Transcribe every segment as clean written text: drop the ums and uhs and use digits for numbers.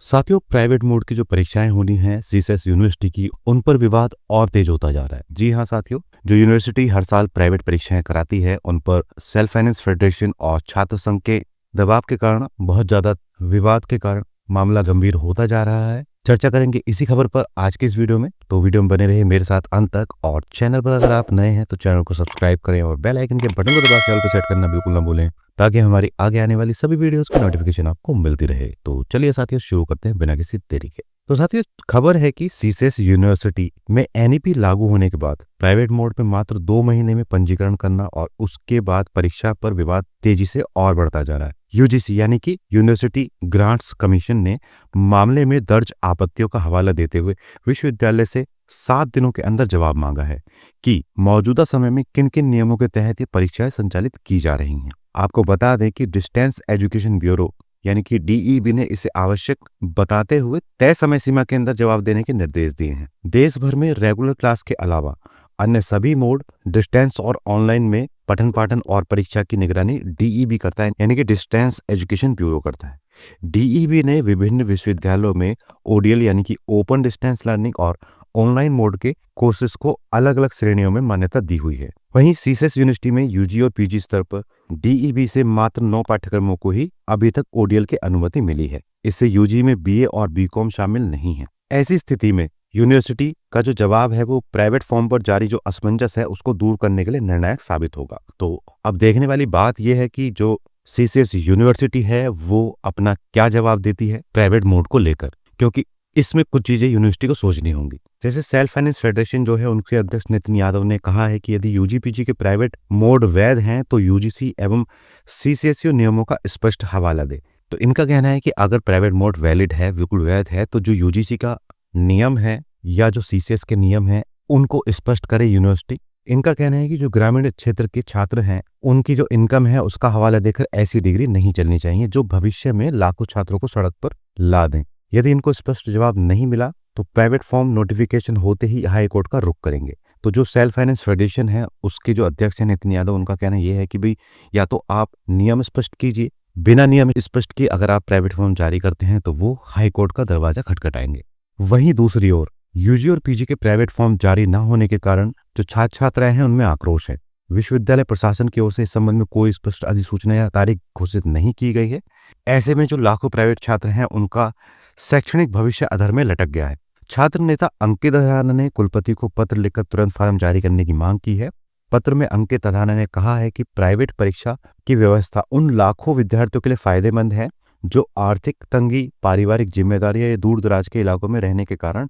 साथियों, private mode की जो परीक्षाएं होनी हैं सीसेस यूनिवर्सिटी की, उन पर विवाद और तेज होता जा रहा है। जी हाँ साथियों, जो यूनिवर्सिटी हर साल प्राइवेट परीक्षाएं कराती है, उन पर सेल्फ फाइनेंस फेडरेशन और छात्र संघ के दबाव के कारण, बहुत ज्यादा विवाद के कारण मामला गंभीर होता जा रहा है। चर्चा करेंगे इसी खबर पर आज की इस वीडियो में, तो वीडियो में बने रहे मेरे साथ अंत तक। और चैनल पर अगर आप नए हैं तो चैनल को सब्सक्राइब करें और बेल आइकन के बटन को दबा के ऑल को सेट करना बिल्कुल ना भूलें, ताकि हमारी आगे आने वाली सभी वीडियोस की नोटिफिकेशन आपको मिलती रहे। तो चलिए साथियों, शुरू करते हैं बिना किसी देरी के। तो साथियों, खबर है कि सीसेस यूनिवर्सिटी में एनईपी लागू होने के बाद प्राइवेट मोड में मात्र 2 महीने में पंजीकरण करना और उसके बाद परीक्षा पर विवाद तेजी से और बढ़ता जा रहा है। यूजीसी यानी कि यूनिवर्सिटी ग्रांट्स कमीशन ने मामले में दर्ज आपत्तियों का हवाला देते हुए विश्वविद्यालय से 7 दिनों के अंदर जवाब मांगा है कि मौजूदा समय में किन किन नियमों के तहत ये परीक्षाएं संचालित की जा रही हैं। आपको बता दें कि डिस्टेंस एजुकेशन ब्यूरो यानी कि डीईबी ने इसे आवश्यक बताते हुए तय समय सीमा के अंदर जवाब देने के निर्देश दिए हैं। देश भर में रेगुलर क्लास के अलावा अन्य सभी मोड डिस्टेंस और ऑनलाइन में पठन पाठन और परीक्षा की निगरानी डीईबी करता है, यानी कि डिस्टेंस एजुकेशन ब्यूरो करता है। डीईबी ने विभिन्न विश्वविद्यालयों में ओडीएल यानी कि ओपन डिस्टेंस लर्निंग और ऑनलाइन मोड के कोर्सेज को अलग अलग श्रेणियों में मान्यता दी हुई है। वहीं सीसेस यूनिवर्सिटी में यूजी और पीजी स्तर पर डीईबी से मात्र 9 पाठ्यक्रमों को ही अभी तक ओडीएल की अनुमति मिली है। इससे यूजी में बीए और बीकॉम शामिल नहीं है। ऐसी स्थिति में यूनिवर्सिटी का जो जवाब है वो प्राइवेट फॉर्म पर जारी जो असमंजस है उसको दूर करने के लिए निर्णायक साबित होगा। तो अब देखने वाली बात यह है कि जो सीसेस यूनिवर्सिटी है वो अपना क्या जवाब देती है प्राइवेट मोड को लेकर, क्योंकि इसमें कुछ चीजें यूनिवर्सिटी को सोचनी होंगी। जैसे सेल्फ फाइनेंस फेडरेशन जो है, उनके अध्यक्ष नितिन यादव ने कहा है कि यदि यूजी पीजी के प्राइवेट मोड वैध हैं तो यूजीसी एवं सीसीएसयू नियमों का स्पष्ट हवाला दे। तो इनका कहना है कि अगर प्राइवेट मोड वैलिड है, बिल्कुल वैध है, तो जो यूजीसी का नियम है या जो सीसीएस के नियम है उनको स्पष्ट करे यूनिवर्सिटी। इनका कहना है कि जो ग्रामीण क्षेत्र के छात्र हैं उनकी जो इनकम है उसका हवाला देकर ऐसी डिग्री नहीं चलनी चाहिए जो भविष्य में लाखों छात्रों को सड़क पर ला दें। यदि इनको स्पष्ट जवाब नहीं मिला तो प्राइवेट फॉर्म नोटिफिकेशन होते ही हाई कोर्ट का रुख करेंगे। तो जो सेल्फ फाइनेंस फेडरेशन है उसके जो अध्यक्ष हैं नितिन यादव, उनका कहना यह है कि भाई या तो आप नियम स्पष्ट कीजिए, बिना नियम स्पष्ट किए अगर आप प्राइवेट फॉर्म जारी करते हैं तो वो हाई कोर्ट का दरवाजा खटखटाएंगे। वहीं दूसरी ओर यूजी और पीजी के प्राइवेट फॉर्म जारी न होने के कारण जो छात्र छात्राएं हैं उनमें आक्रोश है। विश्वविद्यालय प्रशासन की ओर से इस संबंध में कोई स्पष्ट अधिसूचना या तारीख घोषित नहीं की गई है। ऐसे में जो लाखों प्राइवेट छात्र हैं उनका शैक्षणिक भविष्य अधर में लटक गया है। छात्र नेता अंकित अधाना ने कुलपति को पत्र लिखकर तुरंत फॉर्म जारी करने की मांग की है। पत्र में अंकित अधाना ने कहा है कि प्राइवेट परीक्षा की व्यवस्था उन लाखों विद्यार्थियों के लिए फायदेमंद है जो आर्थिक तंगी, पारिवारिक जिम्मेदारियां या दूर दराज के इलाकों में रहने के कारण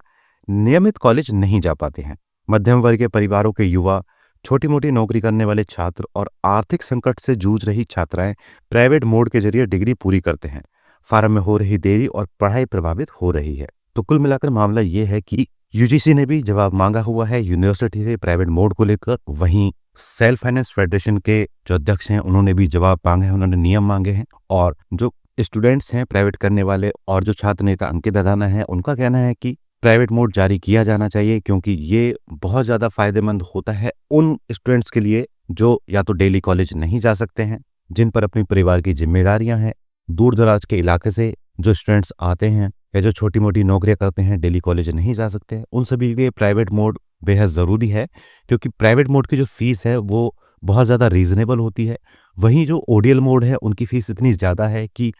नियमित कॉलेज नहीं जा पाते हैं। मध्यम वर्गीय परिवारों के युवा, छोटी मोटी नौकरी करने वाले छात्र और आर्थिक संकट से जूझ रही छात्राएं प्राइवेट मोड के जरिए डिग्री पूरी करते हैं। फार्म में हो रही देरी और पढ़ाई प्रभावित हो रही है। तो कुल मिलाकर मामला ये है कि यूजीसी ने भी जवाब मांगा हुआ है यूनिवर्सिटी से प्राइवेट मोड को लेकर। वहीं सेल्फ फाइनेंस फेडरेशन के जो अध्यक्ष हैं उन्होंने भी जवाब मांगे हैं, उन्होंने नियम मांगे हैं। और जो स्टूडेंट्स हैं प्राइवेट करने वाले और जो छात्र नेता अंकित अधाना है, उनका कहना है कि प्राइवेट मोड जारी किया जाना चाहिए, क्योंकि ये बहुत ज्यादा फायदेमंद होता है उन स्टूडेंट्स के लिए जो या तो डेली कॉलेज नहीं जा सकते हैं, जिन पर अपनी परिवार की जिम्मेदारियां हैं, दूर दराज के इलाके से जो स्टूडेंट्स आते हैं या जो छोटी मोटी नौकरियां करते हैं, डेली कॉलेज नहीं जा सकते हैं, उन सभी के लिए प्राइवेट मोड बेहद ज़रूरी है। क्योंकि प्राइवेट मोड की जो फीस है वो बहुत ज़्यादा रीजनेबल होती है। वहीं जो ओडीएल मोड है उनकी फीस इतनी ज़्यादा है कि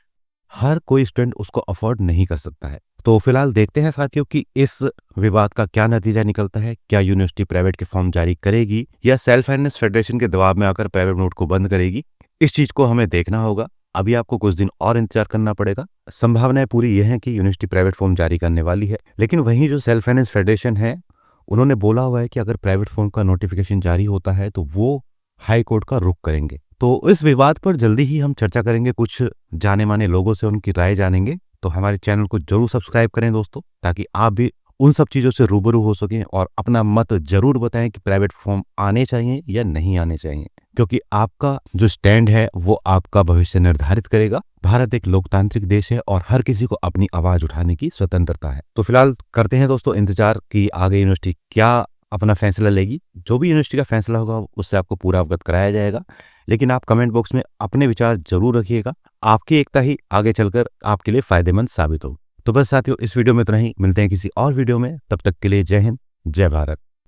हर कोई स्टूडेंट उसको अफोर्ड नहीं कर सकता है। तो फिलहाल देखते हैं साथियों कि इस विवाद का क्या नतीजा निकलता है। क्या यूनिवर्सिटी प्राइवेट के फॉर्म जारी करेगी या सेल्फ फाइनेंस फेडरेशन के दबाव में आकर प्राइवेट मोड को बंद करेगी? इस चीज को हमें देखना होगा। अभी आपको कुछ दिन और इंतजार करना पड़ेगा। संभावनाएं पूरी यह है कि यूनिवर्सिटी प्राइवेट फॉर्म जारी करने वाली है। लेकिन वहीं जो सेल्फ फाइनेंस फेडरेशन है उन्होंने बोला हुआ है कि अगर प्राइवेट फॉर्म का नोटिफिकेशन जारी होता है तो वो हाई कोर्ट का रुख करेंगे। तो इस विवाद पर जल्दी ही हम चर्चा करेंगे, कुछ जाने माने लोगों से उनकी राय जानेंगे। तो हमारे चैनल को जरूर सब्सक्राइब करें दोस्तों, ताकि आप भी उन सब चीजों से रूबरू हो सकें और अपना मत जरूर बताएं कि प्राइवेट फॉर्म आने चाहिए या नहीं आने चाहिए, क्योंकि आपका जो स्टैंड है वो आपका भविष्य निर्धारित करेगा। भारत एक लोकतांत्रिक देश है और हर किसी को अपनी आवाज उठाने की स्वतंत्रता है। तो फिलहाल करते हैं दोस्तों इंतजार कि आगे यूनिवर्सिटी क्या अपना फैसला लेगी। जो भी यूनिवर्सिटी का फैसला होगा उससे आपको पूरा अवगत कराया जाएगा। लेकिन आप कमेंट बॉक्स में अपने विचार जरूर रखिएगा। आपकी एकता ही आगे चलकर आपके लिए फायदेमंद साबित हो। तो बस साथियों, इस वीडियो में इतना ही। मिलते हैं किसी और वीडियो में, तब तक के लिए जय हिंद, जय भारत।